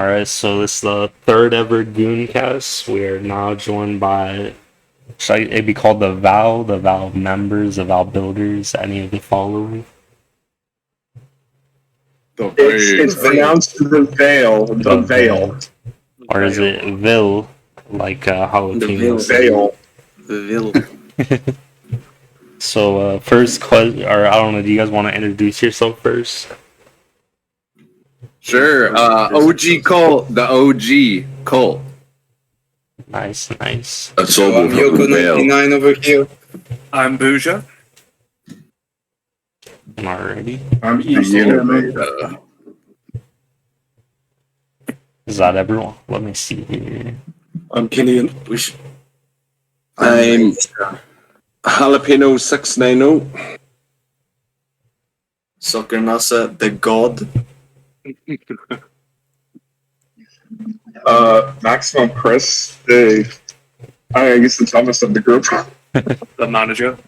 Alright, so this is the third ever Gooncast. We are now joined by, should it be called the Vale members, the Vale builders, any of the following? It's pronounced the Vale. Or is it Ville, like jalapenos? The Vale. So, first question, or I don't know, do you guys want to introduce yourself first? Sure. OgKult, the OgKult. Nice. Asoble from the Vale. Over here. I'm boojr. Alrighty. I'm EastJerman. Is that everyone? Let me see here. I'm Cillian. I'm Jalapeno 690. Sockernasse, the god. Maximum Chris, I guess the Thomas of the group. The manager.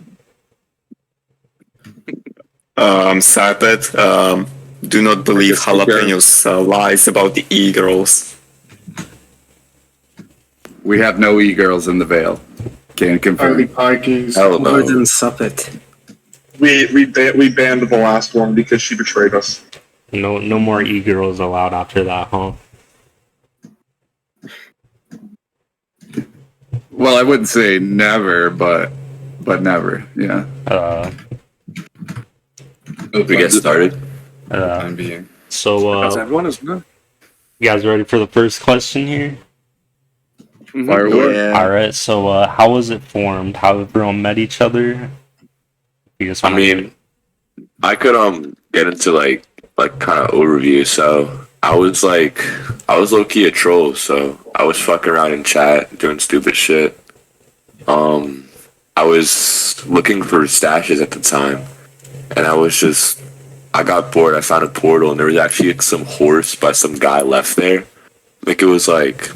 I'm SAPET. Do not believe Jalapeno's lies about the e-girls. We have no e-girls in the Vale. Can't Early confirm. parties. Hell no. SAPET. We banned the last one because she betrayed us. No more e-girls allowed after that, huh? Well, I wouldn't say never, but never. Yeah. We get started. So, everyone is good. you guys ready for the first question here? Fire away. Alright, so how was it formed? How everyone met each other? You just I wanna- mean, I could get into like kind of overview. So I was low key a troll. So I was fucking around in chat doing stupid shit. I was looking for stashes at the time, and I got bored. I found a portal, and there was actually some horse by some guy left there. I think it was like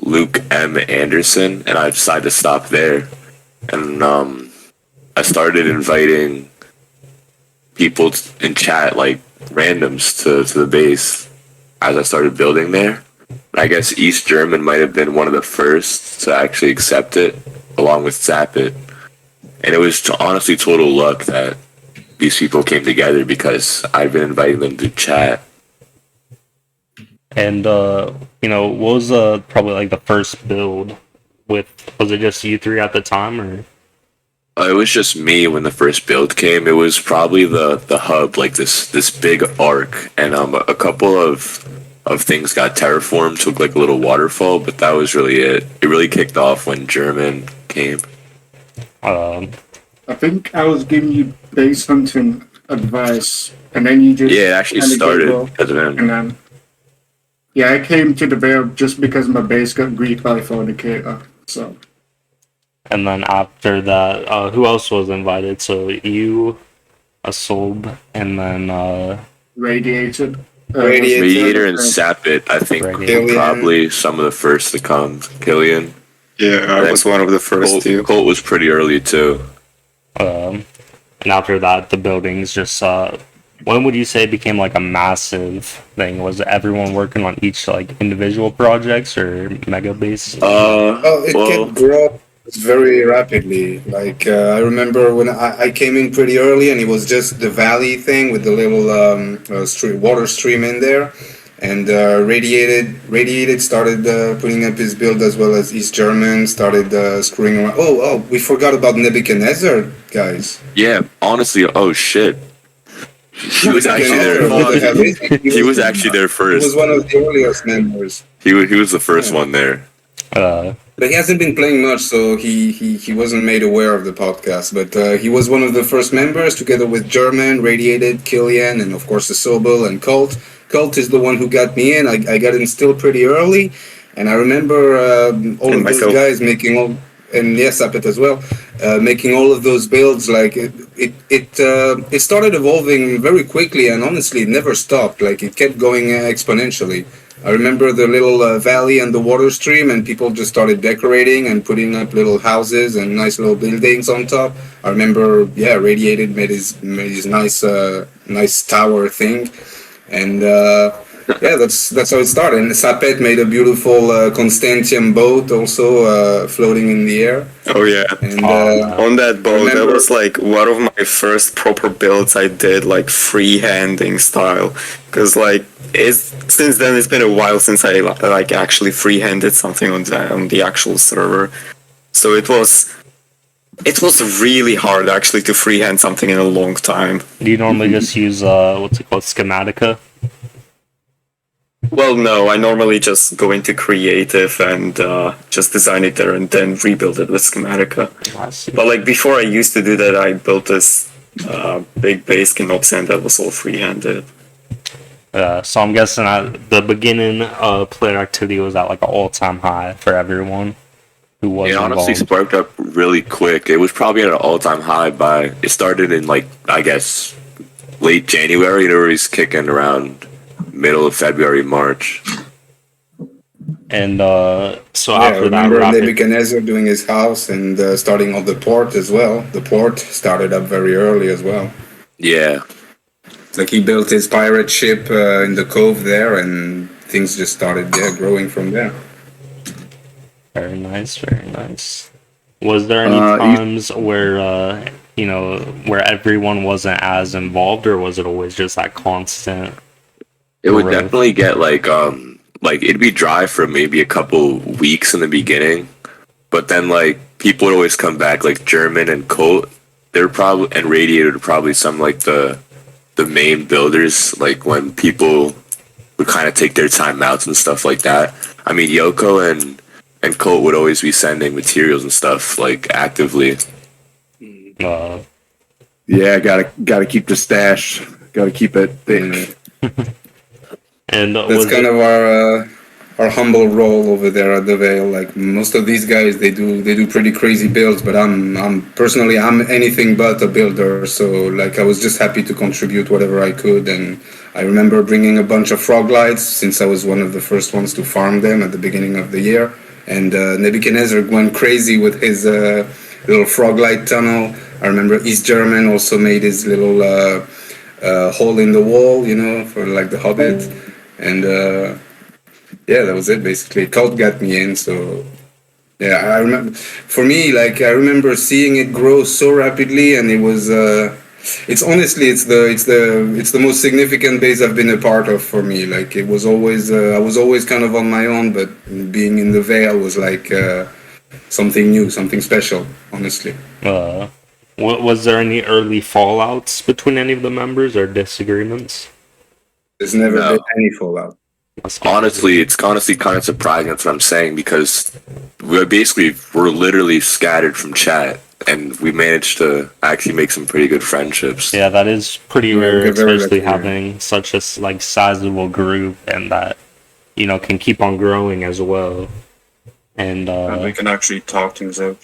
Luke M. Anderson, and I decided to stop there. And I started inviting people in chat, like randoms, to the base as I started building there. I guess EastJerman might have been one of the first to actually accept it, along with SAPET. And it was honestly total luck that these people came together because I've been inviting them to chat. And, what was probably like the first build was it just you three at the time, or? It was just me when the first build came. It was probably the hub, like this big arc, and a couple of things got terraformed to look like a little waterfall, but that was really it. It really kicked off when German came. I think I was giving you base hunting advice, and then you just... Yeah, it actually started because of him. And then... Yeah, I came to the Vale just because my base got greeted by Fornicator, so... And then after that, who else was invited? So you, Asoble, and then Radiated. Radiator and SAPET, I think, were probably some of the first to come. Cillian. Yeah, I was one of the first too. Colt was pretty early too. and after that, the buildings just when would you say it became like a massive thing? Was everyone working on each like individual projects or mega base? Can grow very rapidly. Like I remember when I came in pretty early, and it was just the valley thing with the little water stream in there. And Radiated started putting up his build, as well as EastJerman started screwing around. Oh, we forgot about Nebuchadnezzar, guys. Yeah, honestly, oh shit. He was actually there. He was actually there first. He was one of the earliest members. He was the first one there. But he hasn't been playing much, so he wasn't made aware of the podcast. But he was one of the first members, together with German, Radiated, Cillian, and of course Asoble and Cult. Cult is the one who got me in. I got in still pretty early, and I remember all of those guys making all, and yes, SAPET as well, making all of those builds. Like it started evolving very quickly, and honestly, it never stopped. Like it kept going exponentially. I remember the little valley and the water stream, and people just started decorating and putting up little houses and nice little buildings on top. I remember, Radiated made his nice tower thing, and yeah, that's how it started. And SAPET made a beautiful Constantium boat also floating in the air. Oh yeah. And On that boat, that remember- was like one of my first proper builds I did, like freehanding style. Because like since then it's been a while since I like actually freehanded something on the actual server. So it was really hard actually to freehand something in a long time. Do you normally just use what's it called, Schematica? Well, no, I normally just go into creative and just design it there and then rebuild it with Schematica. I see. But like before I used to do that, I built this big base canopy and that was all freehanded. So I'm guessing at the beginning, player activity was at like an all-time high for everyone who was It honestly involved. sparked up really quick. It was probably at an all-time high it started in like, I guess, late January. It was kicking around middle of February, March. And so yeah, I after that, remember rapid, Nebuchadnezzar doing his house and starting on the port as well. The port started up very early as well. Yeah. Like he built his pirate ship in the cove there, and things just started growing from there. very nice, very nice. Was there any times where where everyone wasn't as involved, or was it always just that constant? It would Growth. definitely get like it'd be dry for maybe a couple weeks in the beginning, but then like people would always come back, like German and Colt. They're probably, and Radiator, probably some like the main builders, like when people would kind of take their time outs and stuff like that. I mean, Yoko and Colt would always be sending materials and stuff like actively. Yeah, gotta keep the stash. Gotta keep it thick. And That's was kind of our humble role over there at the Vale. Like most of these guys, they do pretty crazy builds, but I'm personally anything but a builder. So like I was just happy to contribute whatever I could, and I remember bringing a bunch of frog lights since I was one of the first ones to farm them at the beginning of the year. And Nebuchadnezzar went crazy with his little frog light tunnel. I remember EastJerman also made his little hole in the wall, for like the Hobbit. And yeah, that was it basically. Cult got me in, so yeah, I remember. For me, like I remember seeing it grow so rapidly, and it was. It's honestly, it's the most significant base I've been a part of for me. Like it was always, I was always kind of on my own, but being in the Vale was like something new, something special. Honestly. was there any early fallouts between any of the members or disagreements? There's never No. been any fallout. Honestly, it's honestly kind of surprising. That's what I'm saying, because we're literally scattered from chat, and we managed to actually make some pretty good friendships. Yeah, that is pretty Yeah, rare, we're very especially lucky, yeah. having such a like sizable group, and that can keep on growing as well. And And we can actually talk things out.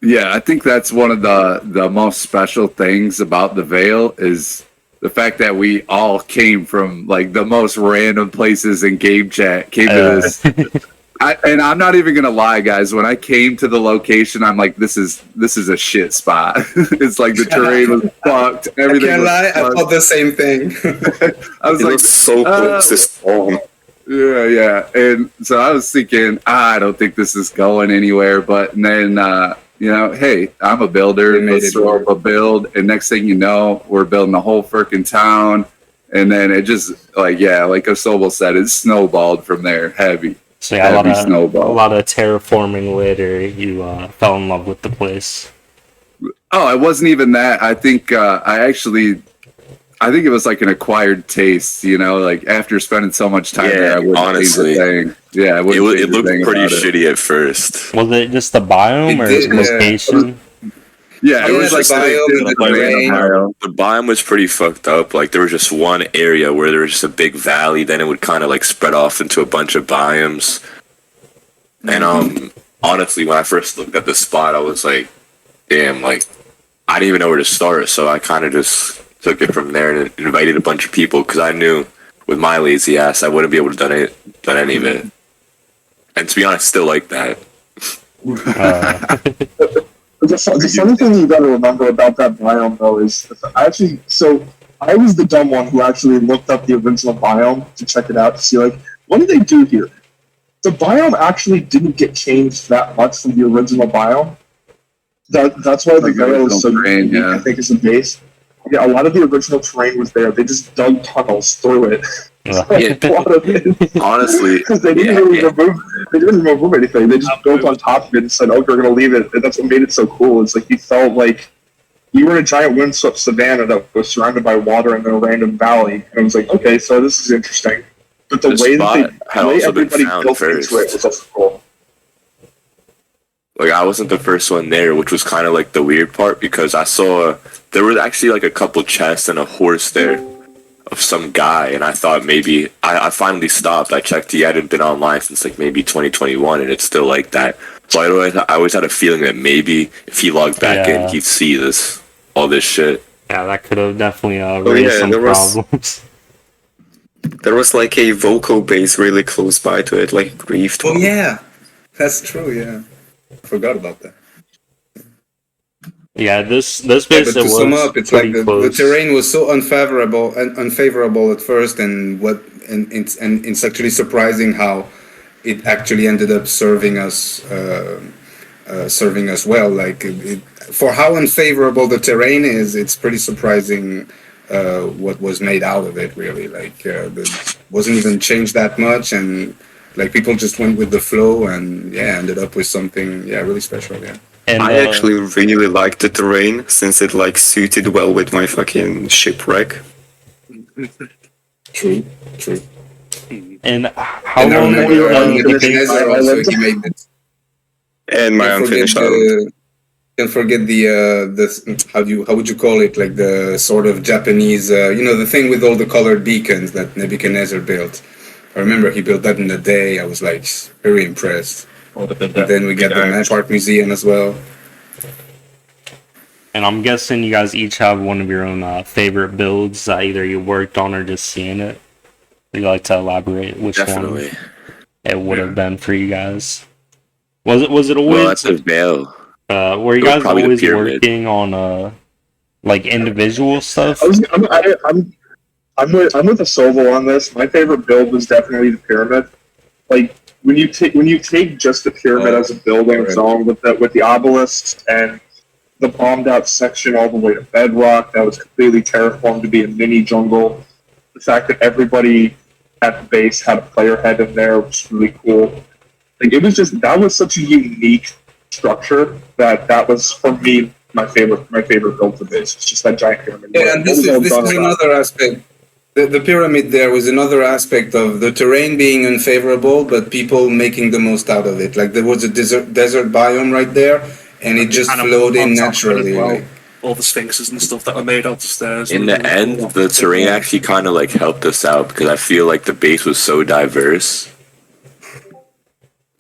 Yeah, I think that's one of the most special things about the Vale is the fact that we all came from like the most random places in game chat. Came to this, and I'm not even gonna lie, guys. When I came to the location, I'm like, this is a shit spot. It's like the terrain was fucked. Everything I can't was lie, I fucked. thought the same thing. I was It like, was so close to spawn. yeah. And so I was thinking, I don't think this is going anywhere. But then, hey, I'm a builder. We made Let's it throw work. up a build. And next thing you know, we're building a whole freaking town. And then it just, like Asoble said, it snowballed from there. Heavy. so yeah, Heavy a snowball. lot of terraforming later. You fell in love with the place. Oh, it wasn't even that. I think I think it was like an acquired taste, like after spending so much time there, I wouldn't honestly. change a thing. Yeah, I wouldn't change It a looked thing pretty about it. shitty at first. Was it just the biome It or did, the location? Yeah, it Yeah, was the like biome, the terrain. The biome was pretty fucked up. Like there was just one area where there was just a big valley, then it would kind of like spread off into a bunch of biomes. And honestly, when I first looked at the spot, I was like, damn, like I didn't even know where to start. So I kind of just took it from there and invited a bunch of people, because I knew with my lazy ass I wouldn't be able to done any of it. And to be honest, still like that. The funny thing you got to remember about that biome, though, is I was the dumb one who actually looked up the original biome to check it out to see, like, what did they do here? The biome actually didn't get changed that much from the original biome. That's why the Vale is so unique, I think, as a base. Yeah, a lot of the original terrain was there. They just dug tunnels through it. Yeah. A lot of it. Honestly, Because they didn't really remove anything. They just built on top of it and said, "Okay, we're gonna leave it." And that's what made it so cool. It's like you felt like you were in a giant windswept savanna that was surrounded by water and then a random valley. And it was like, okay, so this is interesting. But the way everybody built into it was also cool. Like, I wasn't the first one there, which was kind of like the weird part, because I saw there was actually like a couple chests and a horse there of some guy, and I thought maybe I finally stopped. I checked, he hadn't been online since like maybe 2021, and it's still like that. So I always had a feeling that maybe if he logged back in, he'd see all this shit. Yeah, that could have definitely raised some problems. There was like a vocal base really close by to it, like grieved. Oh yeah, that's true. Yeah, I forgot about that. Yeah, this Yeah, base but to was sum up, it's like the close. terrain was so unfavorable at first, and it's actually surprising how it actually ended up serving us well. Like for how unfavorable the terrain is, it's pretty surprising what was made out of it. Really, like it wasn't even changed that much, and like people just went with the flow, and ended up with something really special. Yeah. And, I actually really liked the terrain since it like suited well with my fucking shipwreck. True. And how And I long remember were on the the base? also he made it. And my unfinished island. Can't forget the how would you call it, like the sort of Japanese the thing with all the colored beacons that Nebuchadnezzar built. I remember he built that in a day. I was like very impressed. And then we get the Match Art Museum as well. And I'm guessing you guys each have one of your own favorite builds that either you worked on or just seeing it. Would you like to elaborate which Definitely. one it would have been for you guys? Was it always? Well, that's a Vale. Were you It was guys probably the always pyramid. working on like individual stuff? I'm with Asoble on this. My favorite build was definitely the pyramid. Like when you take just the pyramid as a building zone with the obelisks and the bombed out section all the way to bedrock that was completely terraformed to be a mini jungle. The fact that everybody at the base had a player head in there was really cool. Like that was such a unique structure that was for me my favorite build for this. It's just that giant pyramid. Yeah, and this is another aspect. The pyramid there was another aspect of the terrain being unfavorable, but people making the most out of it. Like there was a desert biome right there, and it just flowed in naturally. Like, all the sphinxes and stuff that were made out of stairs. In the end, the terrain actually kind of like helped us out because I feel like the base was so diverse,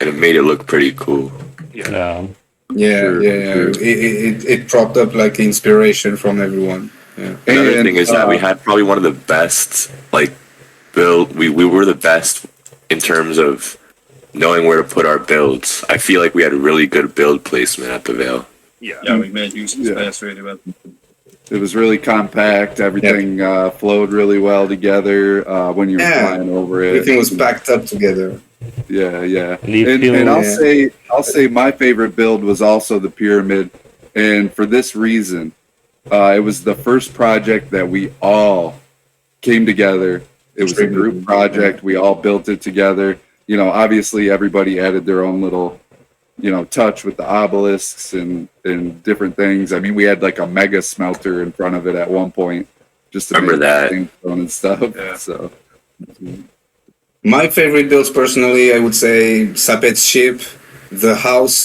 and it made it look pretty cool. Yeah. It propped up like inspiration from everyone. Yeah. Another thing is that we had probably one of the best build. We were the best in terms of knowing where to put our builds. I feel like we had a really good build placement at the Vale. Yeah, we made use of space really well. It was really compact. Everything flowed really well together when you were flying over it. Everything was packed up together. Yeah. And I'll say my favorite build was also the pyramid, and for this reason, it was the first project that we all came together. It was a group project. We all built it together. You know, obviously everybody added their own little, touch with the obelisks and different things. I mean, we had like a mega smelter in front of it at one point, just to Remember make that. sandstone and stuff. Yeah. So. My favorite builds, personally, I would say SAPET's ship, the house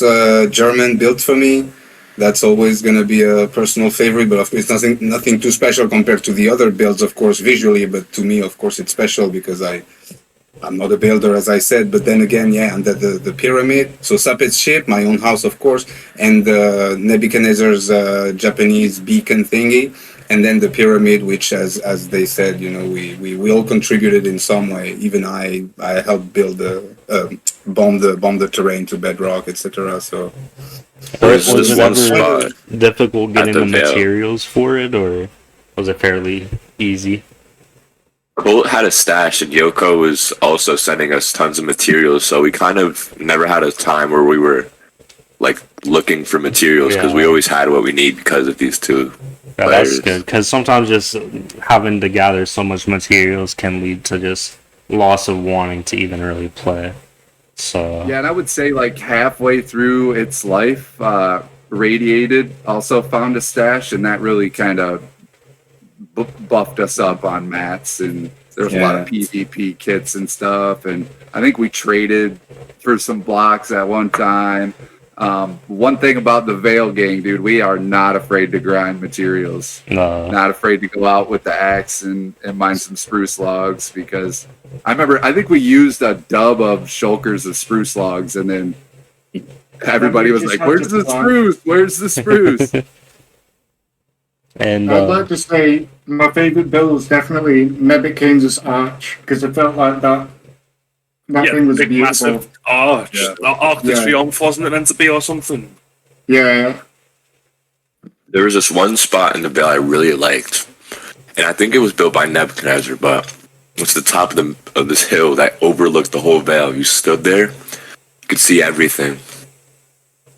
German built for me. That's always going to be a personal favorite, but of course, it's nothing too special compared to the other builds, of course, visually. But to me, of course, it's special because I'm not a builder, as I said. But then again, and the pyramid. So SAPET's ship, my own house, of course, and Nebuchadnezzar's Japanese beacon thingy. And then the pyramid, which, as they said, we all contributed in some way. Even I helped build bomb the terrain to bedrock, etc. So There's Was this it one ever spot. difficult getting the the Vale. materials for it, or was it fairly easy? Colt had a stash, and Yoko was also sending us tons of materials, so we kind of never had a time where we were like looking for materials because we always had what we need because of these two. Yeah, that's good, because sometimes just having to gather so much materials can lead to just loss of wanting to even really play. So Yeah, and I would say like halfway through its life, Radiated also found a stash, and that really kind of buffed us up on mats, and there's a lot of PvP kits and stuff, and I think we traded for some blocks at one time. One thing about the Vale gang, dude, we are not afraid to grind materials. no. Not afraid to go out with the axe and mine some spruce logs, because I think we used a dub of shulkers of spruce logs, and then everybody was like, "Where's the spruce? Where's the spruce?" And I'd like to say my favorite build was definitely Nebuchadnezzar's Arch, because it felt like that thing was big beautiful. massive arch. Arc de Triomphe, wasn't it meant to be, or something? Yeah. There was this one spot in the Vale I really liked, and I think it was built by Nebuchadnezzar, but it's the top of this hill that overlooked the whole Vale. You stood there, you could see everything.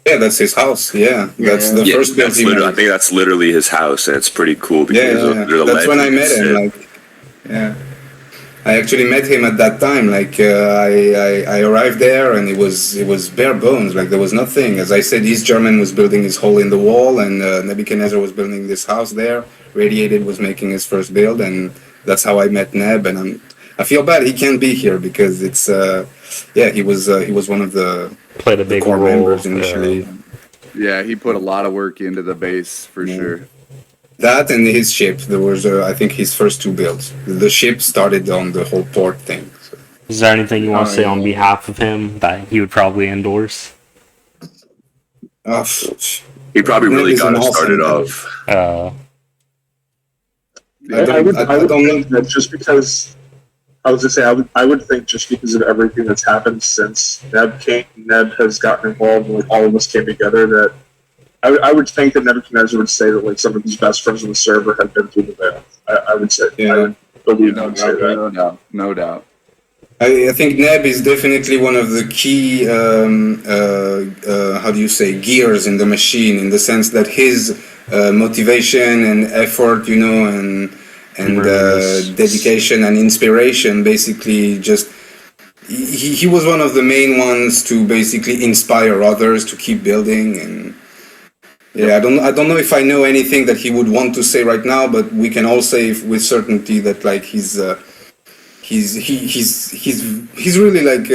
Yeah, that's his house. Yeah, that's the first build he made. I think that's literally his house, and it's pretty cool because that's when I met him. Like, I actually met him at that time. Like, I arrived there, and it was bare bones. Like, there was nothing. As I said, EastJerman was building his hole in the wall, and Nebuchadnezzar was building this house there. Radiated was making his first build, and that's how I met Neb. And I feel bad he can't be here because it's he was one of the played a big core role members initially. Yeah, he put a lot of work into the base for sure. That and his ship. There was I think his first two builds. The ship started on the whole port thing. So. Is there anything you want to say on behalf of him that he would probably endorse? He probably really got us started off. I would think that just because I was gonna say I would think just because of everything that's happened since Neb has gotten involved and like all of us came together, that I would think that Nebuchadnezzar would say that like some of his best friends on the server have been through the Vale. I would say I would believe that would say that. No doubt. I think Neb is definitely one of the key how do you say gears in the machine, in the sense that his motivation and effort, and dedication and inspiration, basically just he was one of the main ones to basically inspire others to keep building. And I don't know if I know anything that he would want to say right now, but we can all say with certainty that like he's really like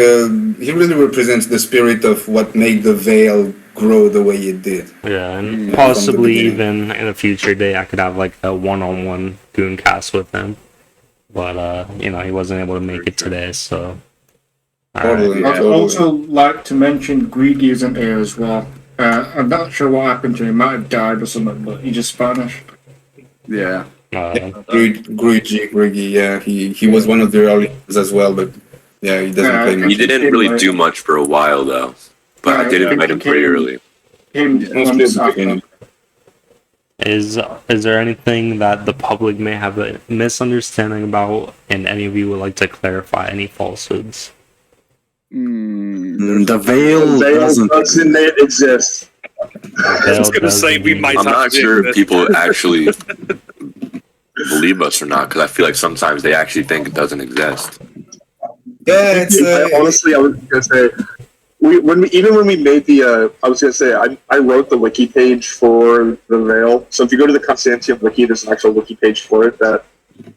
he really represents the spirit of what made the Vale grow the way it did. Yeah, and possibly even in a future day I could have like a one-on-one Gooncast with him, but he wasn't able to make it today, so I'd also like to mention Greedy isn't here as well. I'm not sure what happened to him. He might have died or something, but he just vanished. Yeah. Griggy, yeah, he was one of the earliest as well, but he doesn't play much. He didn't really do much for a while though, but I did invite him pretty early. Is there anything that the public may have a misunderstanding about, and any of you would like to clarify any falsehoods? The Vale doesn't exist. I was going to say we might. I'm not sure if people actually believe us or not, because I feel like sometimes they actually think it doesn't exist. Yeah, it's honestly, I was gonna say when we made the I was gonna say I wrote the wiki page for the Vale. So if you go to the Constantium wiki, there's an actual wiki page for it that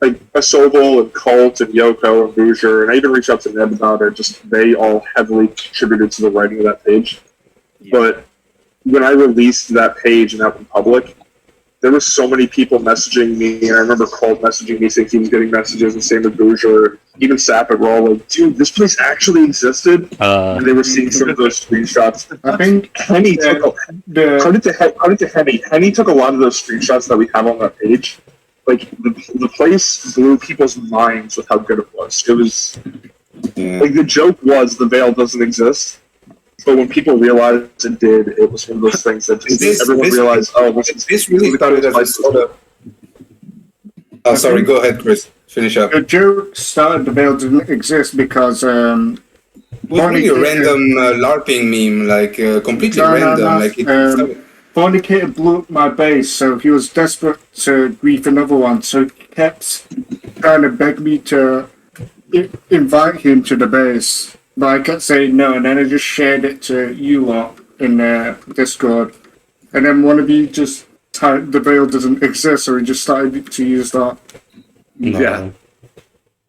like Asoble and Cult and Yoko and boojr, and I even reached out to Neb about it. Just they all heavily contributed to the writing of that page. But when I released that page and that went public, there were so many people messaging me, and I remember Cult messaging me saying he was getting messages, and same with boojr. Even SAPET were all like, "Dude, this place actually existed," and they were seeing some of those screenshots. I think Henny took credit to Henny. Henny took a lot of those screenshots that we have on that page. Like the place blew people's minds with how good it was. It was like the joke was the Vale doesn't exist. But when people realized it did, it was one of those things that just everyone realized, this really started as a sort of... Oh, sorry. Go ahead, Chris. Finish up. The joke started the Vale didn't exist because It was really a random LARPing meme, like completely random. Like Fornicator blew up my base, so he was desperate to grief another one, so he kept trying to beg me to invite him to the base. But I kept saying no, and then I just shared it to you lot in Discord. And then one of you just typed the Vale doesn't exist, so he just started to use that. Yeah.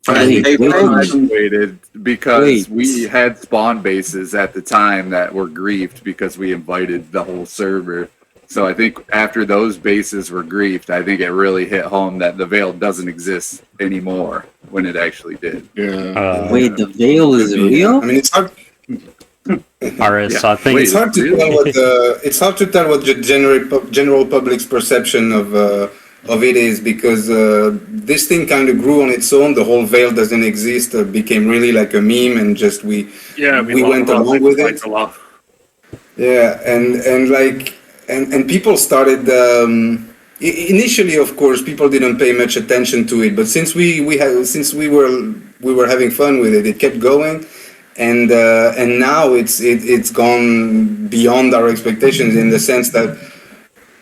They graduated because we had spawn bases at the time that were griefed because we invited the whole server. So I think after those bases were griefed, I think it really hit home that the Vale doesn't exist anymore when it actually did. Yeah. Wait, the Vale is real? I mean, it's hard. Alright, so I think It's hard to tell what the general public's perception of it is, because this thing kind of grew on its own. The whole Vale doesn't exist became really like a meme, and just we went along with it. Yeah, and people started. Initially, of course, people didn't pay much attention to it, but since we were having fun with it, it kept going, and now it's gone beyond our expectations in the sense that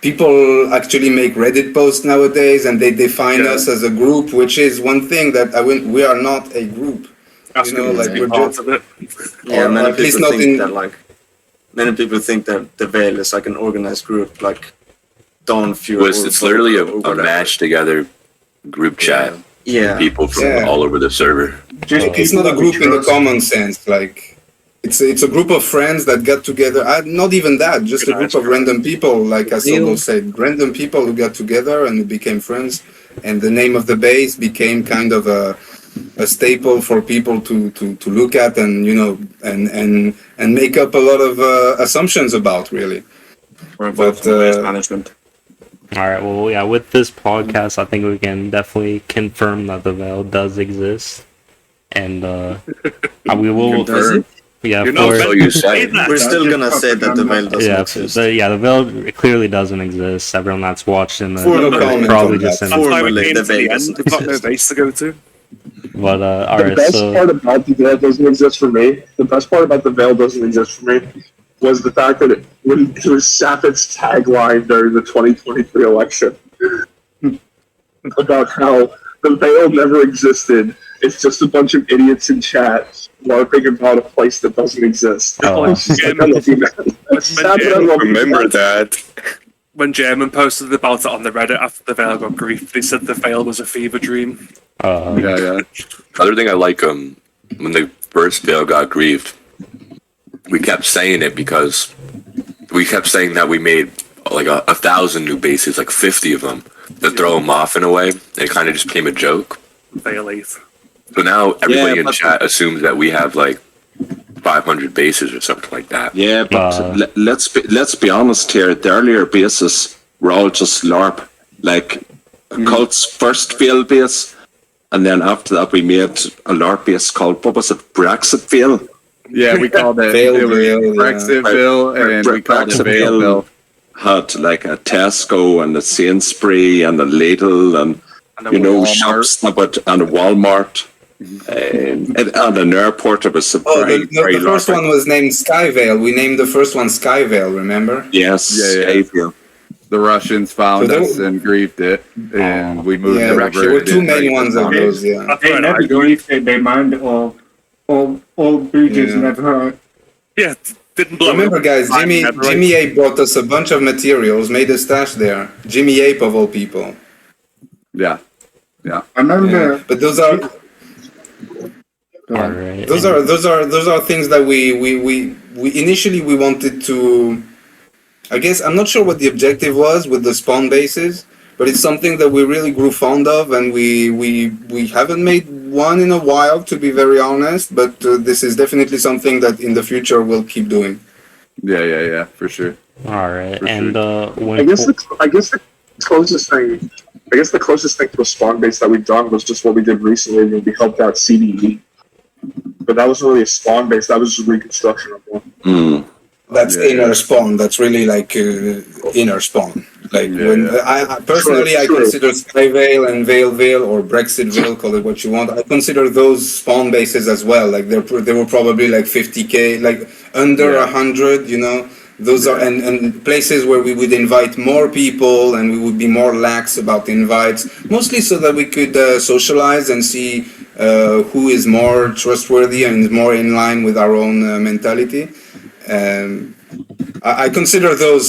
people actually make Reddit posts nowadays, and they define us as a group, which is one thing that we are not a group. That's we're part of it. Yeah, many at least people not think that many people think that the Vale is like an organized group, like Dawn Fury. It's literally a mashed together group chat. Yeah. People from all over the server. It's not a group in the common sense, like it's a group of friends that got together. Not even that, just a group of random people, like Asoble said, random people who got together and became friends, and the name of the base became kind of a staple for people to look at and and make up a lot of assumptions about, really. But management. All right. Well, yeah. With this podcast, I think we can definitely confirm that the Vale does exist, and we will. Yeah, we're still gonna say that the Vale doesn't exist. The Vale clearly doesn't exist. Everyone that's watched in the probably just in they've got no base to go to. But all the right. best part about the Vale doesn't exist for me. The best part about the Vale doesn't exist for me was the fact that it was SAPET's tagline during the 2023 election about how the Vale never existed. It's just a bunch of idiots in chat LARPing about a place that doesn't exist. I remember that. When German posted about it on the Reddit after the Vale got grief, they said the Vale was a fever dream. Yeah. Another thing I like, when the first Vale got griefed, we kept saying it because we kept saying that we made like 1,000 new bases, like 50 of them, to throw them off in a way. It kind of just became a joke. Vale 8. So now everybody in chat assumes that we have like 500 bases or something like that. Yeah, but let's be honest here. The earlier bases were all just LARP, like OgKult's first Vale base, and then after that we made a LARP base called, what was it, Brexit Vale? Yeah, we called it Brexit Vale, and we called it Vale. Had like a Tesco and a Sainsbury and a Lidl and shops and a Walmart. And an airport, it was the first one was named Skyvale. We named the first one Skyvale, remember? Yes, Skyvale. The Russians found us and griefed it, and we moved it over. There were two main ones of those, They never griefed it, they mined it all boojrs never heard. Yeah, didn't blow. Remember, guys, Jimmy Ape brought us a bunch of materials, made a stash there. Jimmy Ape, of all people. Yeah. I remember. But those are... Right. Those are things that we initially we wanted to. I guess I'm not sure what the objective was with the spawn bases, but it's something that we really grew fond of, and we haven't made one in a while, to be very honest. But this is definitely something that in the future we'll keep doing. Yeah, for sure. All right, for and sure. I guess the closest thing to a spawn base that we've done was just what we did recently when we helped out CDE. But that wasn't really a spawn base, that was just reconstruction of one. That's inner spawn, that's really like inner spawn. Like I personally, I consider Sky Vale and Vale or Brexit Vale, call it what you want. I consider those spawn bases as well. Like they were probably like 50k, like under 100. You know, those are and places where we would invite more people and we would be more lax about the invites, mostly so that we could socialize and see who is more trustworthy and more in line with our own mentality. I consider those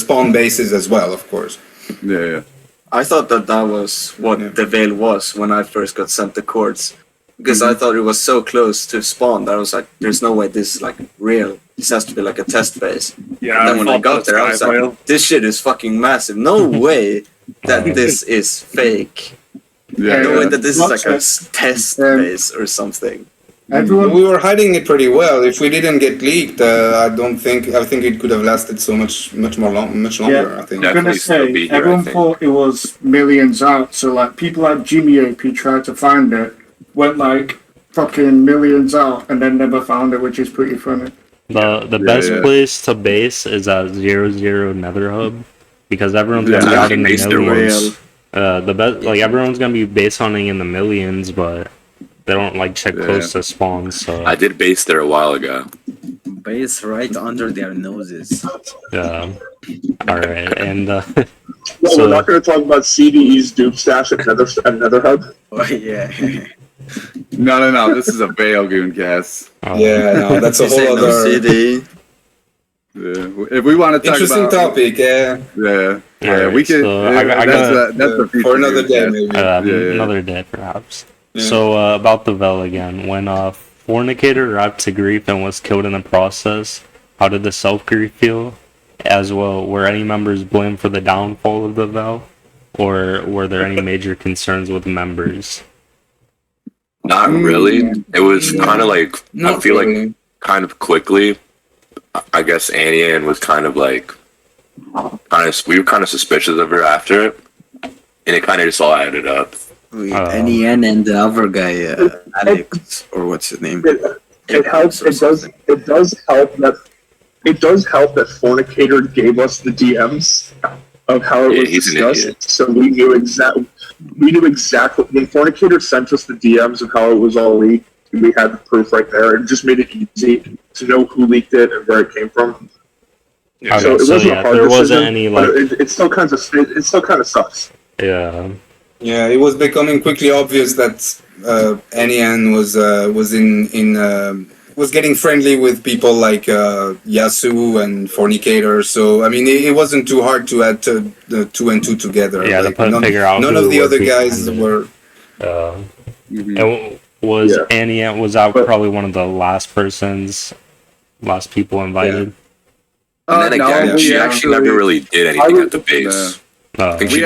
spawn bases as well, of course. Yeah. I thought that was what the Vale was when I first got sent the coords. Because I thought it was so close to spawn that I was like, there's no way this is like real. This has to be like a test base. Yeah, and then when I got there, I was like, this shit is fucking massive. No way that this is fake. No way that this is like a test base or something. We were hiding it pretty well. If we didn't get leaked, I think it could have lasted much longer. I think. I'm gonna say everyone thought it was millions out. So like people like Jimmy OP tried to find it, went like fucking millions out, and then never found it, which is pretty funny. The best place to base is at 00 Nether Hub because everyone's gonna be out in the millions. The best, like everyone's gonna be base hunting in the millions, but they don't like check close to spawn. So I did base there a while ago. Base right under their noses. Yeah. All right, and well, we're not going to talk about CDE's Doom Stash at Nether Hub. Oh yeah. No. This is a Vale Gooncast. Yeah, no, that's a whole other CD. Yeah. If we want to talk interesting about topic, yeah, we could. So that's for another day, maybe. Another day, perhaps. Yeah. So about the Vale again, when Fornicator arrived to Grief and was killed in the process, how did the self-grief feel? As well, were any members blamed for the downfall of the Vale, or were there any major concerns with members? Not really. It was kind of like I feel like kind of quickly. I guess Annie was kind of like we were kind of suspicious of her after it, and it kind of just all added up. Annie and the other guy, Alex, or what's his name? It helps. It does help that Fornicator gave us the DMs of how it was discussed, so we knew exactly when Fornicator sent us the DMs of how it was all leaked. We had the proof right there. It just made it easy to know who leaked it and where it came from. Yeah. So it wasn't a hard there decision, wasn't any like it still kind of sucks. Yeah. Yeah, it was becoming quickly obvious that Anian was getting friendly with people like Yasu and Fornicator. So I mean, it wasn't too hard to add the 2 and 2 together. Yeah, like, figure out. None of the other guys were. And was Annie was that probably one of the last people invited? And then again, she actually never really did anything at the base. I think we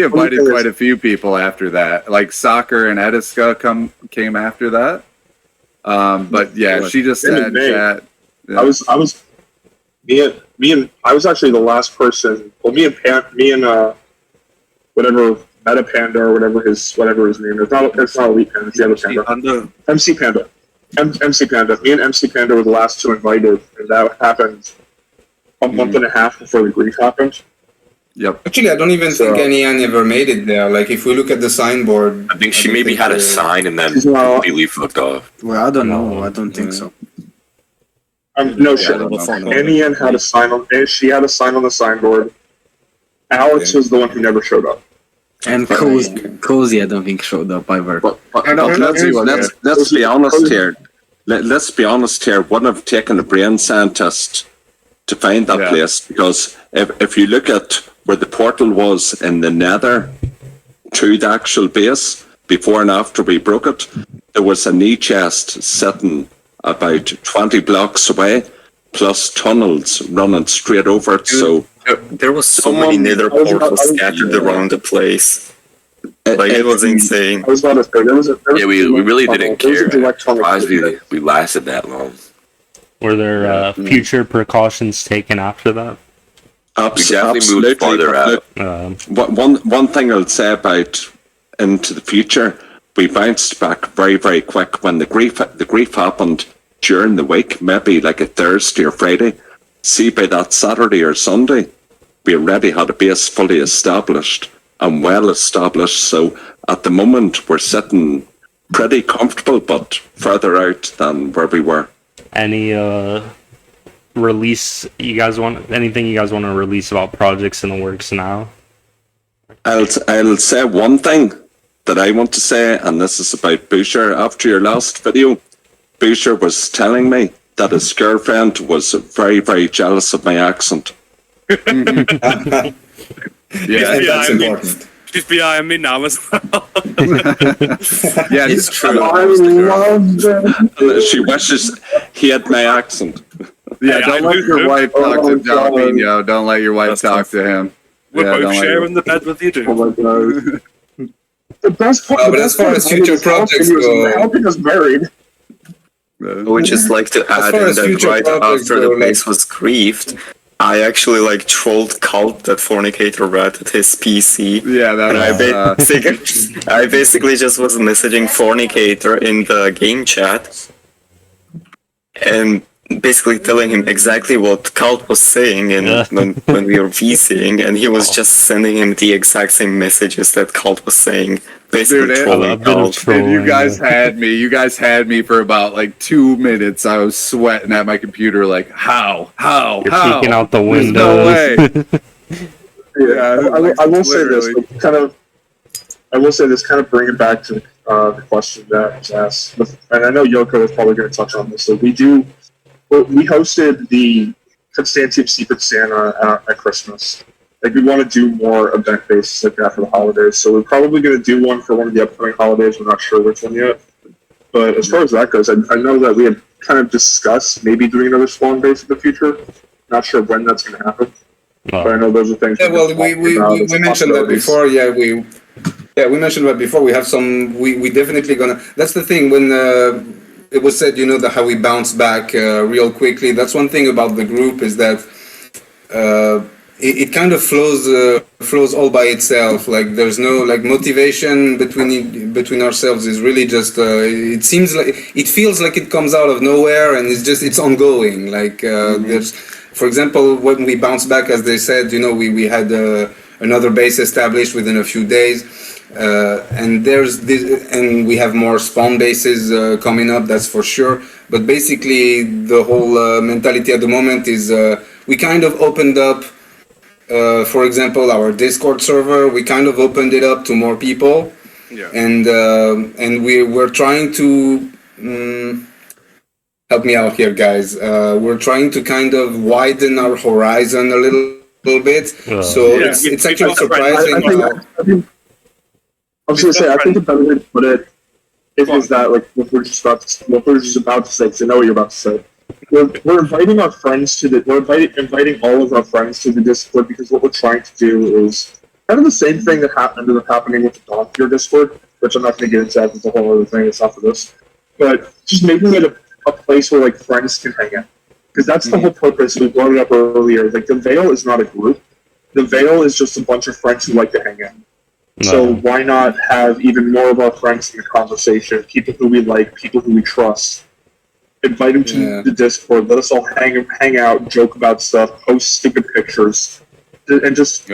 invited quite a few people after that. Like Soccer and Ediska came after that. But yeah, she just said that. Yeah. I was actually the last person. Well, me and whatever Meta Panda or whatever his name is. It's not Elite Panda. It's the other Panda. MC Panda. MC Panda. Me and MC Panda were the last two invited, and that happened a month and a half before the grief happened. Yep. Actually, I don't even think Annie ever made it there. Like, if we look at the signboard, I think she maybe had a sign and then completely fucked off. Well, I don't know. I don't think so. No shit. Annie had a sign on. She had a sign on the signboard. Alex was the one who never showed up. And Cozy, I don't think showed up either. But let's be honest here. Let's be honest here. Wouldn't have taken a brain scientist to find that place, because if you look at where the portal was in the Nether to the actual base before and after we broke it, there was a knee chest sitting about 20 blocks away, plus tunnels running straight over it. So there was so many nether portals scattered around the place. Like, it was insane. I was about to say, we really didn't care. Surprised we lasted that long. Were there future precautions taken after that? Absolutely. Moved farther out. One thing I'll say about into the future, we bounced back very, very quick when the grief happened during the week, maybe like a Thursday or Friday. See, by that Saturday or Sunday, we already had a base fully established and well established. So at the moment, we're sitting pretty comfortable, but further out than where we were. Any release you guys want? Anything you guys want to release about projects in the works now? I'll say one thing that I want to say, and this is about boojr. After your last video, boojr was telling me that his girlfriend was very, very jealous of my accent. Yeah, that's important. She's behind me now as well. Yeah, it's true. I love that. She wishes he had my accent. Yeah, Hey, don't I let do- your wife talk to Oh, God. Jalapeno. Don't let your wife talk to him. We're Yeah, both don't let your- sharing the bed with you, dude. Oh my god. The best part. But the as best far part as about future it is how projects he was- go- how he was married. I would just like to add far in as that future right projects after the go, like- base was griefed, I actually like trolled Cult that Fornicator ratted his PC. Yeah, that And was. I basically just was messaging Fornicator in the game chat and basically telling him exactly what Cult was saying when we were VCing, and he was just sending him the exact same messages that Cult was saying. Basically Dude, trolling Cult. Dude, you guys had me. You guys had me for about like 2 minutes. I was sweating at my computer, like, how? You're How? peeking out the There's window. no way. Yeah, I will say this. literally. I will say this, kind of bring it back to the question that was asked, and I know Yoko is probably going to touch on this. So we hosted the Constantium Secret Santa at Christmas. Like, we want to do more event-based like that for the holidays. So we're probably going to do one for one of the upcoming holidays. We're not sure which one yet. But as far as that goes, I know that we had kind of discussed maybe doing another spawn base in the future. Not sure when that's going to happen. But I know those are things. Yeah, well, we mentioned that before. Yeah, we mentioned that before. We have some. We definitely gonna. That's the thing when it was said, that how we bounce back real quickly. That's one thing about the group is that it kind of flows all by itself. Like there's no motivation between ourselves. Is really just. It feels like it comes out of nowhere, and it's ongoing. Like there's. For example, when we bounced back, as they said, we had another base established within a few days, and and we have more spawn bases coming up. That's for sure. But basically, the whole mentality at the moment is we kind of opened up. For example, our Discord server, we kind of opened it up to more people, and we're trying to. Help me out here, guys. We're trying to kind of widen our horizon a little bit. So it's actually surprising. I was going to say, I think the better way to put it is that, like, what we're just about to say, because I know what you're about to say. We're inviting our friends to inviting all of our friends to the Discord, because what we're trying to do is kind of the same thing that ended up happening with the Dawnfear Discord, which I'm not going to get into. It's a whole other thing. It's not for this. But just making it a place where, like, friends can hang out. Because that's the whole purpose. We brought it up earlier. Like, the Vale is not a group. The Vale is just a bunch of friends who like to hang out. No. So why not have even more of our friends in the conversation, people who we like, people who we trust, invite them to the Discord, let us all hang out, joke about stuff, post stupid pictures, and just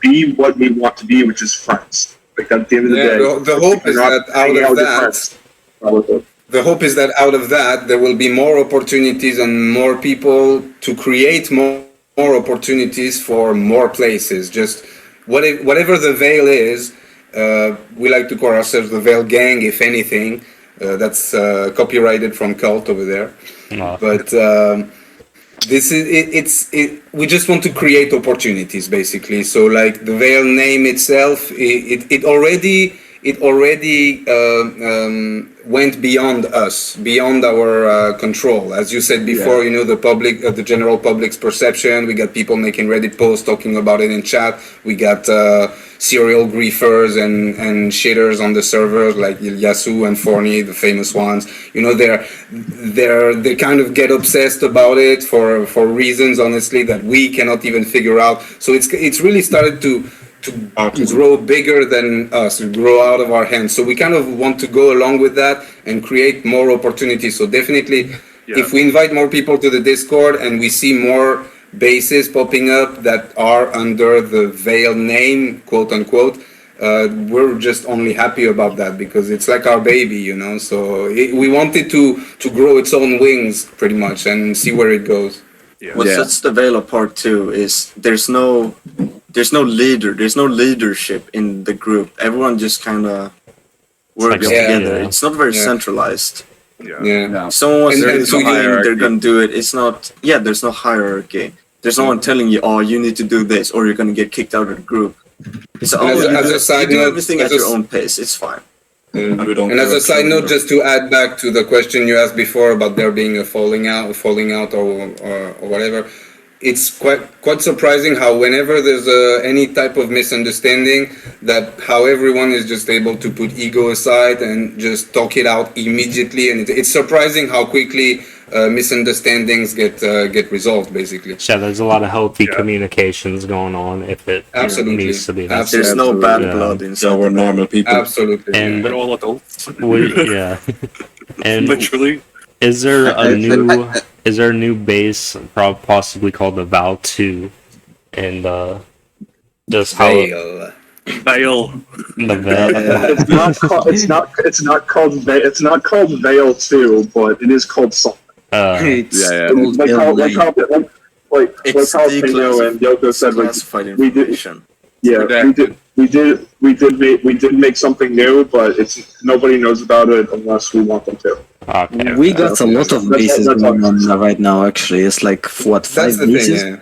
be what we want to be, which is friends. Like, at the end of the day, the hope is that out of that, there will be more opportunities and more people to create more opportunities for more places. Just whatever the Vale is, we like to call ourselves the Vale Gang, if anything. That's copyrighted from Cult over there. No. But this is we just want to create opportunities, basically. So, like, the Vale name itself, it already went beyond us, beyond our control. As you said before, the public, the general public's perception. We got people making Reddit posts talking about it in chat. We got serial griefers and shitters on the servers like Yasu and Forni, the famous ones. They kind of get obsessed about it for reasons, honestly, that we cannot even figure out. So it's really started to grow bigger than us, to grow out of our hands. So we kind of want to go along with that and create more opportunities. So definitely, if we invite more people to the Discord and we see more bases popping up that are under the Vale name, quote unquote, we're just only happy about that because it's like our baby, you know. So we wanted to grow its own wings pretty much and see where it goes. What sets the Vale apart too is there's no leader, there's no leadership in the group. Everyone just kind of works together. It's not very centralized. If someone wants to do something, they're gonna do it. It's not. Yeah, there's no hierarchy. There's no one telling you, "Oh, you need to do this," or you're gonna get kicked out of the group. It's all as a side you do note, everything at your own pace. It's fine. And as a side note, just to add back to the question you asked before about there being a falling out or whatever, it's quite surprising how whenever there's any type of misunderstanding, that how everyone is just able to put ego aside and just talk it out immediately, and it's surprising how quickly misunderstandings get resolved. Basically, yeah, there's a lot of healthy communications going on if it needs to be. There's no bad blood inside. So we're normal people. Absolutely, and we're all adults. And literally, is there a new base possibly called the Vale 2, and just how Vale. The Vale. It's not called Vale 2, but it is called something. Like how Pingo and Yoko said, we did make something new, but it's nobody knows about it unless we want them to. Okay. We got a lot of bases going on right now. Actually, it's like what, 5 bases?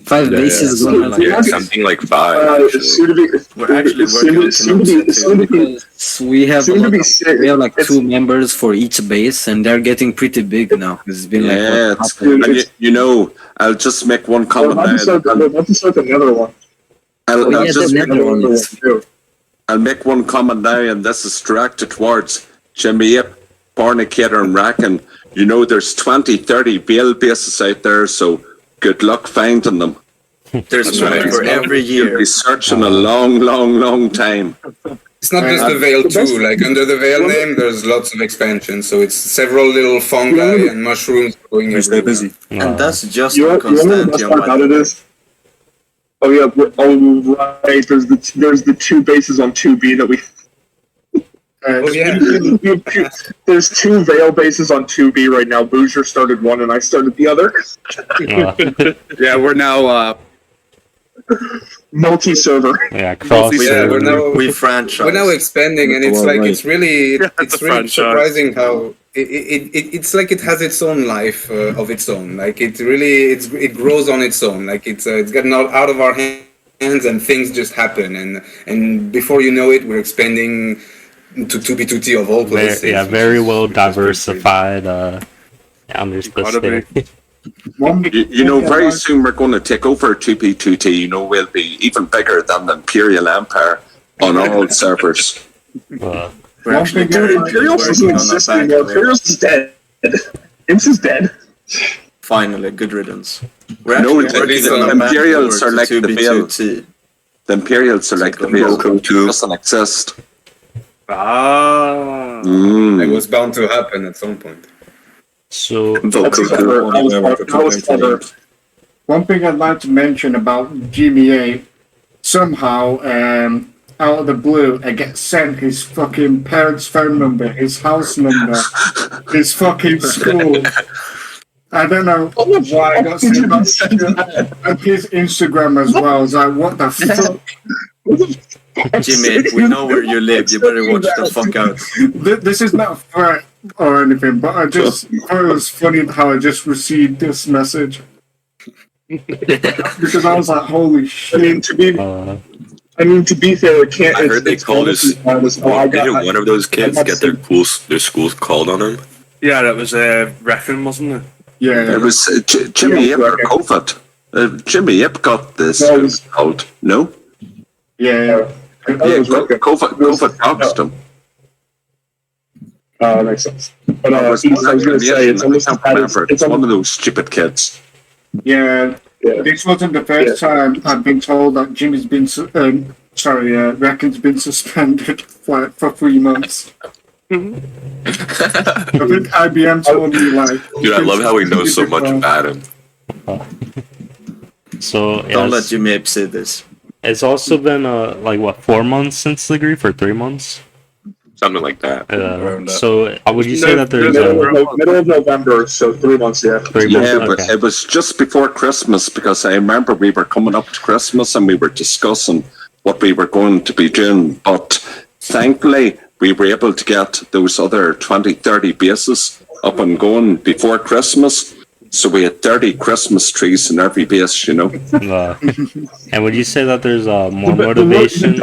5 bases going on. Yeah, something like 5. We're actually working We have like 2 members for each base, and they're getting pretty big now. It's been you know, I'll just make one comment. Let's start another one. I'll make one comment now, and this is directed towards Jimmy, Fornicator, and Racken. You know, there's 20, 30 Vale bases out there, so good luck finding them. There's one for every year. You'll be searching a long time. It's not just the Vale 2, like under the Vale name, there's lots of expansions, so it's several little fungi and mushrooms going everywhere. Busy. And that's just you know what the best part about it is? Oh yeah, right. There's the 2 bases on 2B that we. There's 2 Vale bases on 2B right now. Boojr started one, and I started the other. Yeah, we're now multi-server. Yeah, cross. We franchise. We're now expanding, and it's like it's really surprising how it's like it has its own life of its own. Like it grows on its own. Like it's gotten out of our hands, and things just happen, and before you know it, we're expanding to 2B2T of all places. Very well diversified. You know, very soon we're going to take over 2B2T. You know, we'll be even bigger than the Imperial Empire on all servers. We're actually Imperials is dead. Imps is dead. Finally, good riddance. No, the Imperials are like the Vale. The Imperials are like the Vale. It doesn't exist. It was bound to happen at some point. So one thing I'd like to mention about GMA, somehow out of the blue, I get sent his fucking parents' phone number, his house number, his fucking school. I don't know why I got sent that, and his Instagram as well. I was like, what the fuck? Jimmy, we know where you live. You better watch the fuck out. This is not a threat or anything, but I just thought it was funny how I just received this message. Because I was like, holy shit. I mean, to be fair, it can't. I heard they called didn't one of those kids get their schools called on them? Yeah, that was Reckon, wasn't it? Yeah. It was Jimmy Ip or COVID. Jimmy Ip got this called. No? Yeah. COVID doxed him. That makes sense. But I was going to say, it's one of those stupid kids. Yeah. This wasn't the first time I've been told that Jimmy's been, Reckon's been suspended for 3 months. I think IBM told me, like... Dude, I love how we know so much about him. So Don't let you maybe say this. It's also been 4 months since the grief, or 3 months? Something like that. So would you say that there's middle of November, so 3 months, yeah. 3 months? Yeah, but it was just before Christmas, because I remember we were coming up to Christmas and we were discussing what we were going to be doing. But thankfully, we were able to get those other 20, 30 bases up and going before Christmas. So we had 30 Christmas trees in every base, you know. And would you say that there's more motivation?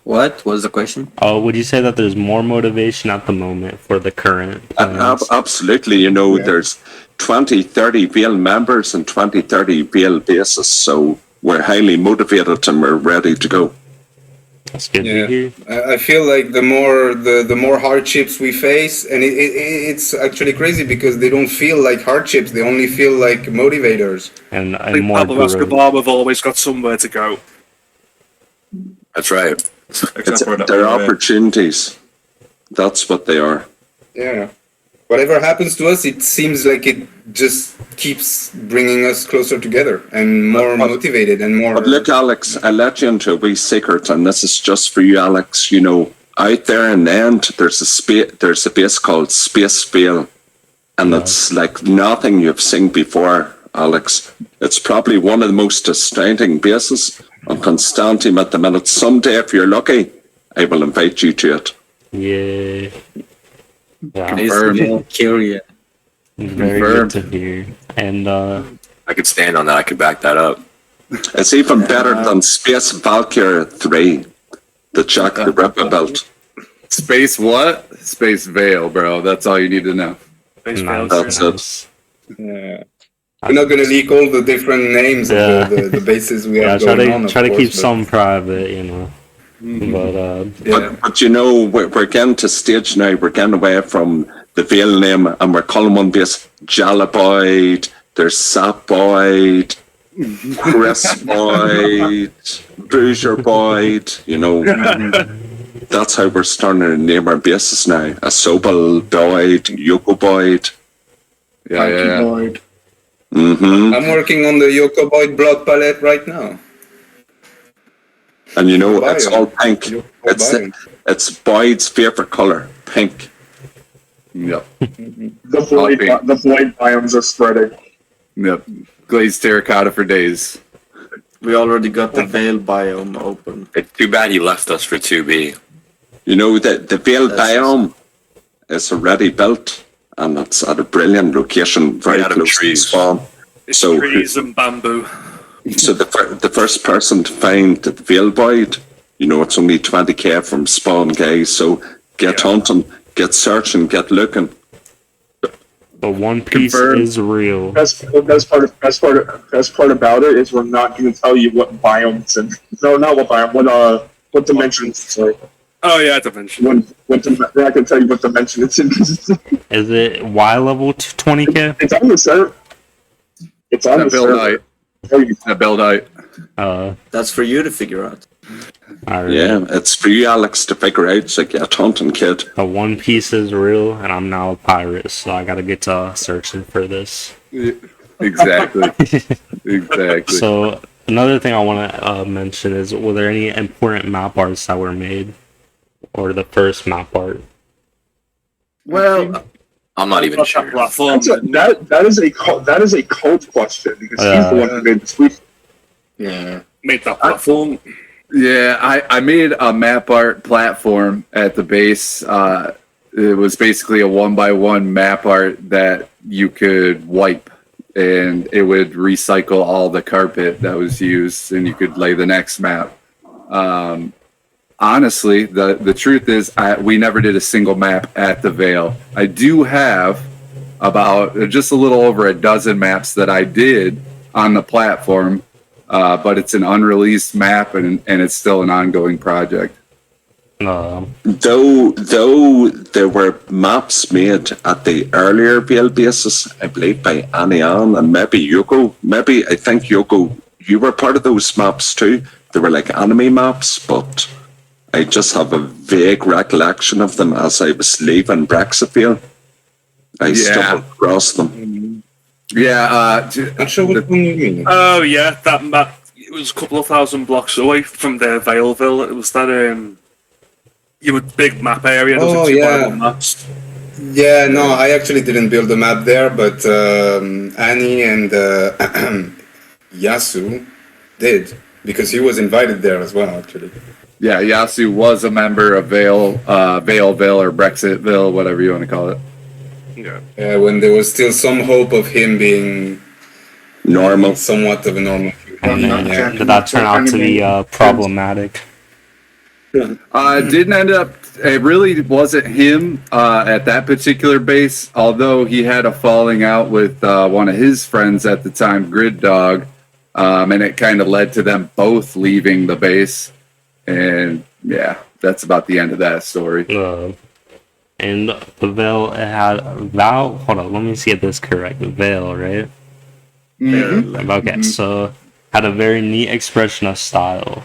What was the question? Would you say that there's more motivation at the moment for the current plans? Absolutely. You know, there's 20, 30 Vale members and 20, 30 Vale bases. So we're highly motivated and we're ready to go. That's good to hear. I feel like the more hardships we face, and it's actually crazy because they don't feel like hardships; they only feel like motivators. And I think more Pablo Escobar have always got somewhere to go. That's right. They're opportunities. That's what they are. Yeah. Whatever happens to us, it seems like it just keeps bringing us closer together and more motivated and more. But look, Alex, I'll let you into a wee secret, and this is just for you, Alex. You know, out there in the end, there's a base called Space Vale, and it's like nothing you've seen before, Alex. It's probably one of the most astounding bases on Constantium at the minute. Someday, if you're lucky, I will invite you to it. Yeah. Confirmed. Very good to hear. And I could stand on that. I could back that up. It's even better than Space Valkyrie 3, the Jack the Ripper built. Space what? Space Vale, bro. That's all you need to know. That's it. Yeah. We're not going to leak all the different names of the bases we have going on. Try to keep some private, you know. But you know, we're getting to stage now. We're getting away from the Vale name, and we're calling one base Jalaboid. There's Sapoid, Chris Boyd, Boojr Boyd. You know, that's how we're starting to name our bases now. Asoble Boyd, Yoko Boyd. Yeah. Boyd. I'm working on the Yoko Boyd blood palette right now. And you know, it's all pink. It's Boyd's favorite color, pink. Yep. The void biomes are spreading. Yep. Glazed terracotta for days. We already got the Vale biome open. It's too bad he left us for 2B. You know, the Vale biome is already built, and it's at a brilliant location, very close to the spawn. It's trees and bamboo. So the first person to find the Vale Void, you know, it's only 20k from spawn, guys. So get hunting, get searching, get looking. The One Piece is real. Best part about it is we're not going to tell you what biomes and not what biome, what dimensions. Sorry. Oh yeah, dimension. I can tell you what dimension it's in. Is it Y level to 20k? It's on the server. It's on the server. That build out. That's for you to figure out. Yeah, it's for you, Alex, to figure out. So get hunting, kid. The One Piece is real, and I'm now a pirate, so I gotta get to searching for this. Exactly. Exactly. So another thing I want to mention is, were there any important map arts that were made, or the first map art? Well, I'm not even sure. That is a cult question because he's the one who made the tweet. Yeah, made that platform. Yeah, I made a map art platform at the base. It was basically a 1x1 map art that you could wipe, and it would recycle all the carpet that was used, and you could lay the next map. Honestly, the truth is, we never did a single map at the Vale. I do have about just a little over a dozen maps that I did on the platform, but it's an unreleased map, and it's still an ongoing project. Though there were maps made at the earlier Vale bases, I believe by Anian and maybe Yoko. I think Yoko, you were part of those maps too. They were like anime maps, but I just have a vague recollection of them as I was leaving Brexitfield. I stumbled across them. Yeah, Not sure what one you mean. Oh yeah, that map. It was a couple of thousand blocks away from the Valeville. It was that you would big map area. There was Oh, two yeah. viable maps. Yeah, no, I actually didn't build a map there, but Annie and Yasu did, because he was invited there as well, actually. Yeah, Yasu was a member of Vale, Valeville or Brexitville, whatever you want to call it. Yeah. When there was still some hope of him being Normal. somewhat of a normal. And then did that turn out to be problematic? Didn't end up. It really wasn't him at that particular base. Although he had a falling out with one of his friends at the time, Grid Dog, and it kind of led to them both leaving the base. And yeah, that's about the end of that story. And the Vale had Val. Hold on, let me see if this is correct. Vale, right? Mm-hmm. Okay, so had a very neat expression of style.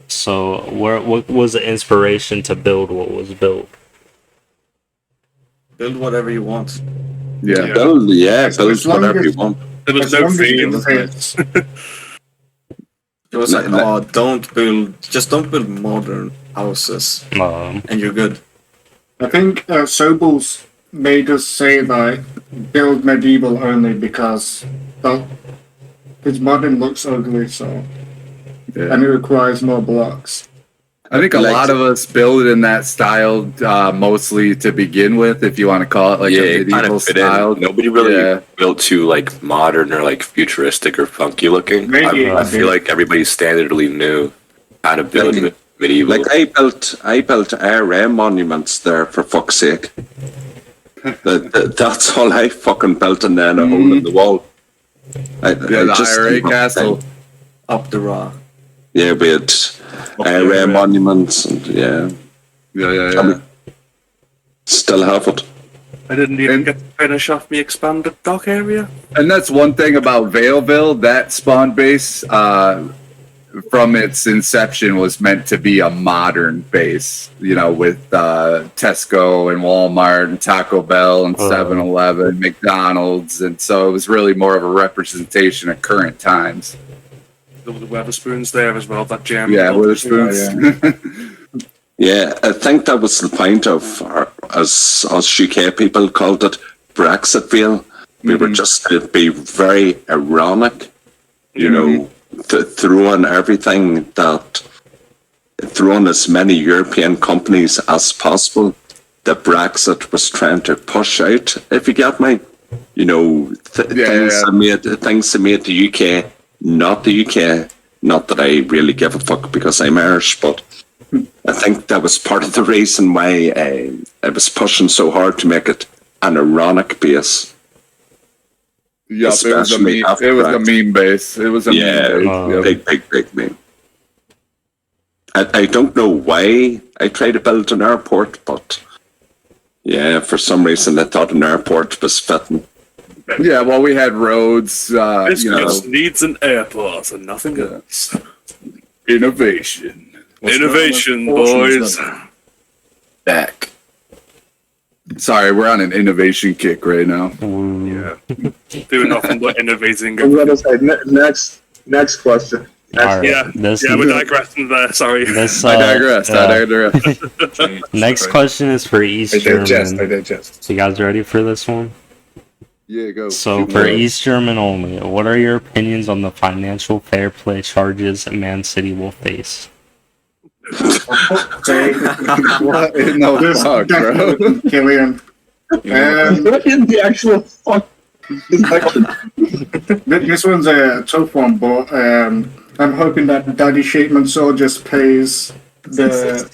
So, what was the inspiration to build what was built? Build whatever you want. Yeah, build As long whatever as- you want. There was As no long as theme. it fits. It was like, oh, don't build modern houses, and you're good. I think Sobel's made us say like build medieval only because his modern looks ugly, so and it requires more blocks. I think a lot of us build in that style mostly to begin with, if you want to call it like a it kind medieval of fit style. in. Nobody really built too like modern or like futuristic or funky looking. I feel like everybody standardly knew how to build medieval. Like I built RA monuments there, for fuck's sake. That's all I fucking built, and then a hole in the wall. The IRA castle. Up the rock. Yeah, we had RA monuments, and yeah. Still have it. I didn't even get to finish off the expanded dock area. And that's one thing about Valeville. That spawn base, from its inception, was meant to be a modern base. You know, with Tesco and Walmart and Taco Bell and 7-Eleven, McDonald's, and so it was really more of a representation of current times. There were the Weatherspoons there as well. That gem. Yeah, Weatherspoons. Yeah, I think that was the point of, as us UK people called it, Brexitville. We were just to be very ironic, you know, throwing everything throwing as many European companies as possible that Brexit was trying to push out, if you get me. You know, things that made the UK, not the UK. Not that I really give a fuck because I'm Irish, but I think that was part of the reason why I was pushing so hard to make it an ironic base. Yep, it was a meme base. It was a meme base. Big meme. I don't know why I tried to build an airport, but yeah, for some reason I thought an airport was fitting. Yeah, well, we had roads. This just needs an airport and nothing else. Innovation. Innovation, boys. Back. Sorry, we're on an innovation kick right now. Yeah. Doing nothing but innovating. I'm gonna say next question. We're digressing there. Sorry. I digress. Next question is for EastJerman. I digest. So you guys ready for this one? Yeah, go. So for EastJerman only, what are your opinions on the financial fair play charges Man City will face? What in the fuck, bro? Cillian. What in the actual fuck? This one's a tough one, but I'm hoping that Daddy Sheikh Mansour just pays the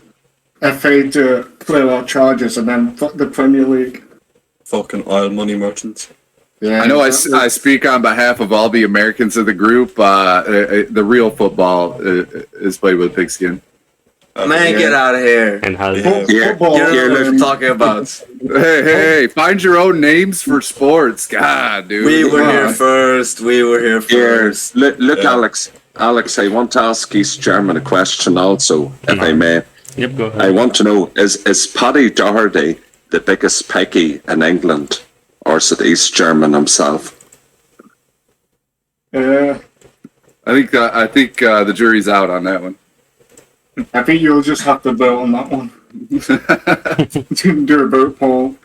FA to clear our charges and then fuck the Premier League. Fucking oil money merchants. Yeah, I know I speak on behalf of all the Americans of the group. The real football is played with pigskin. Man, get out of here. And how You don't know what you're talking about. Hey, find your own names for sports. God, dude. We were here first. Look, Alex, I want to ask EastJerman a question also, if I may. Yep, go ahead. I want to know, is Paddy Doherty the biggest peggy in England, or is it EastJerman himself? I think the jury's out on that one. I think you'll just have to vote on that one. Do a vote poll.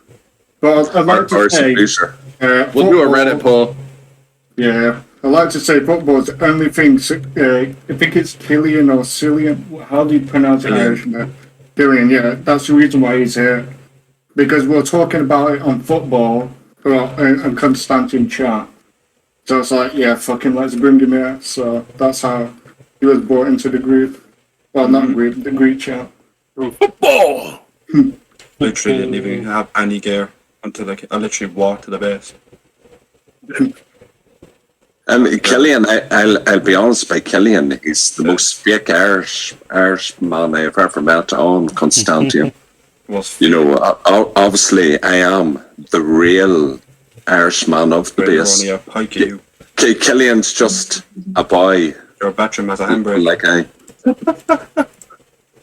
But I'd like to say, we'll do a Reddit poll. Yeah, I'd like to say football is the only thing. I think it's Cillian or Cillian. How do you pronounce it? Cillian. Yeah, that's the reason why he's here. Because we're talking about it on football and Constantine chat. So it's like, yeah, fucking let's bring him here. So that's how he was brought into the group. Well, not group, the group chat. Football! Literally didn't even have any gear until I literally walked to the base. Cillian, I'll be honest by Cillian, he's the most fake Irish man I've ever met on Constantine. You know, obviously I am the real Irishman of the base. Cillian's just a boy. You're a veteran as a handbrake. Like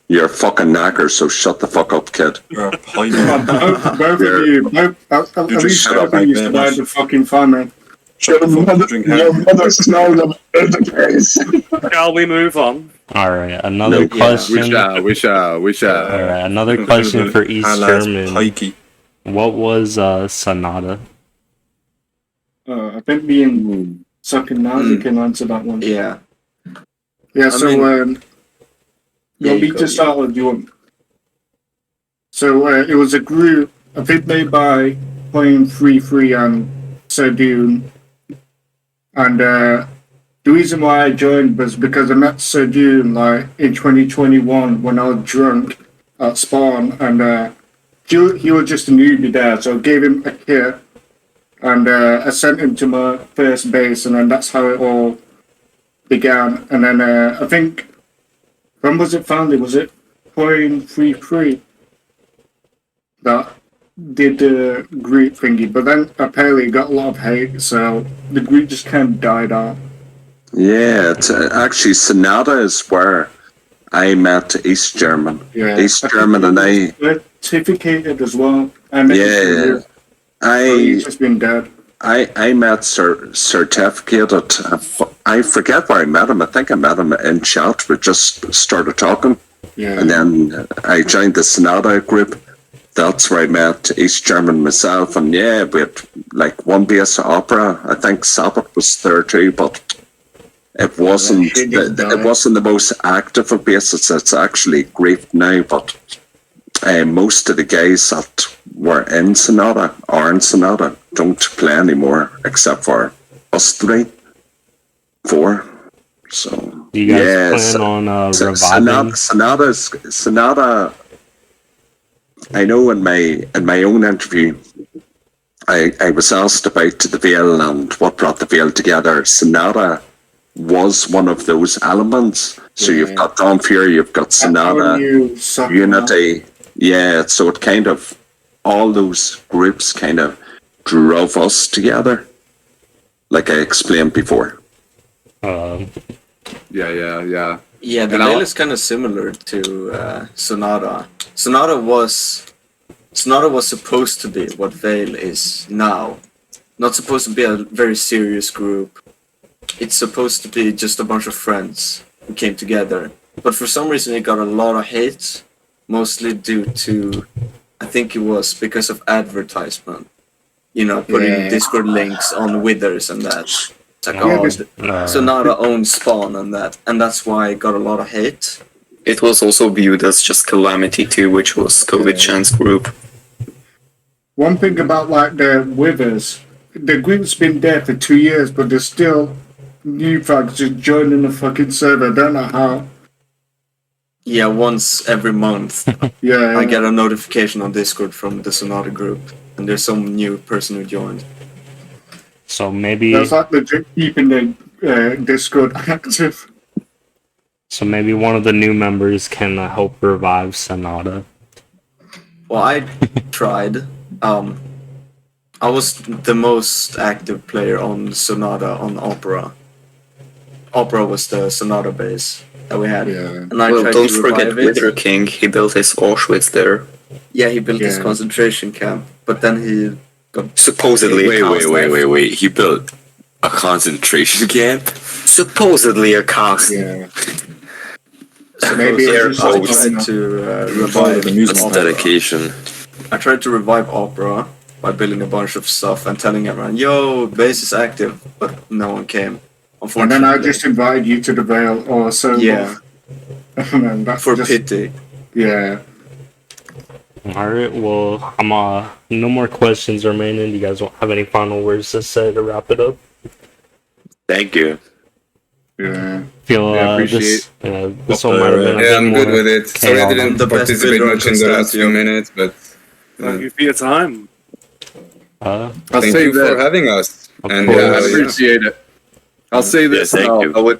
you're a fucking knacker, so shut the fuck up, kid. You're a pint. Both of you, at least both of you survived the fucking famine. Your mother smelled of the Shall we move on? Alright, another question. We shall. Alright, another question for EastJerman. What was Sonata? I think me and Sockernasse can answer that one. Yeah. Yeah, so, you want me to start or do you want... So, it was a group, I think made by playing 3-3 and Sardune. And the reason why I joined was because I met Sardune like in 2021 when I was drunk at Spawn, and he was just a newbie there, so I gave him a kit, and I sent him to my first base, and then that's how it all began. And then I think, when was it founded? Was it playing 3-3 that did the group thingy? But then apparently it got a lot of hate, so the group just kind of died out. Yeah, it's, actually Sonata is where I met EastJerman. Yeah, EastJerman and I certificated as well. He's just been dead. I met certificated. I forget where I met him. I think I met him in chat. We just started talking. Yeah. And then I joined the Sonata group. That's where I met EastJerman myself. And yeah, we had like one base Opera. I think SAPET was there too, but it wasn't the most active of bases. It's actually great now, but most of the guys that were in Sonata don't play anymore, except for us 4. So do you guys plan on reviving? Sonata. I know in my own interview, I was asked about the Vale and what brought the Vale together. Sonata was one of those elements. So you've got Dawn Fury, you've got Sonata, Unity. Yeah, so it kind of, all those groups kind of drove us together, like I explained before. Yeah. Yeah, the Vale is kind of similar to Sonata. Sonata was supposed to be what Vale is now. Not supposed to be a very serious group. It's supposed to be just a bunch of friends who came together. But for some reason it got a lot of hate, mostly due to, I think it was because of advertisement. You know, putting Discord links on Withers and that. It's like, Sonata owns Spawn and that. And that's why it got a lot of hate. It was also viewed as just Calamity too, which was COVID-Chan's group. One thing about like the Withers, the group's been there for 2 years, but there's still new folks just joining the fucking server. I don't know how. Yeah, once every month. I get a notification on Discord from the Sonata group, and there's some new person who joined. So maybe that's like legit keeping the Discord active. So maybe one of the new members can help revive Sonata. Well, I tried. I was the most active player on Sonata on Opera. Opera was the Sonata base that we had. And I tried don't forget Wither King. He built his Auschwitz there. Yeah, he built his concentration camp, but then he got supposedly. Wait. He built A concentration camp? Supposedly a cast. Yeah. So maybe I it's tried to revive That's dedication. I tried to revive Opera by building a bunch of stuff and telling everyone, "Yo, base is active," but no one came. And Unfortunately. then I just invited you to the Vale also. Yeah. And then that's For just, pity. Yeah. Alright, well, no more questions remaining. You guys won't have any final words to say to wrap it up? Thank you. Yeah. Feel appreciate this one might have been a bit I'm more good with it. Sorry I didn't The best participate builder much in the last few Constantio. minutes, but Thank you for your time. I'll thank say you for that. having us. Of And course. I appreciate it. I'll say this thank though. you.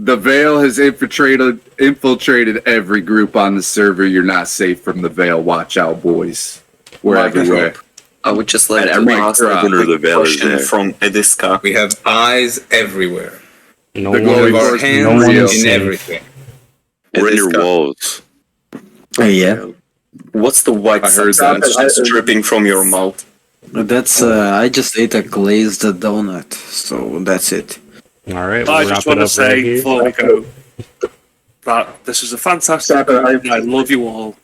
The Vale has infiltrated every group on the server. You're not safe from the Vale. Watch out, boys. We're Like a everywhere. I would just like And to every ask crowd a under the quick veil is question there. from Ediska. we have eyes everywhere. No The one, glory With our force is hands no one real. is in safe. everything. And in your Riska. walls. Yeah. What's the white I heard substance that. just dripping from your mouth? That's I just ate a glazed donut, so that's it. Alright, I we'll just wrap want it to up say right here. before we go that this is a fantastic. SAPET, I love you all.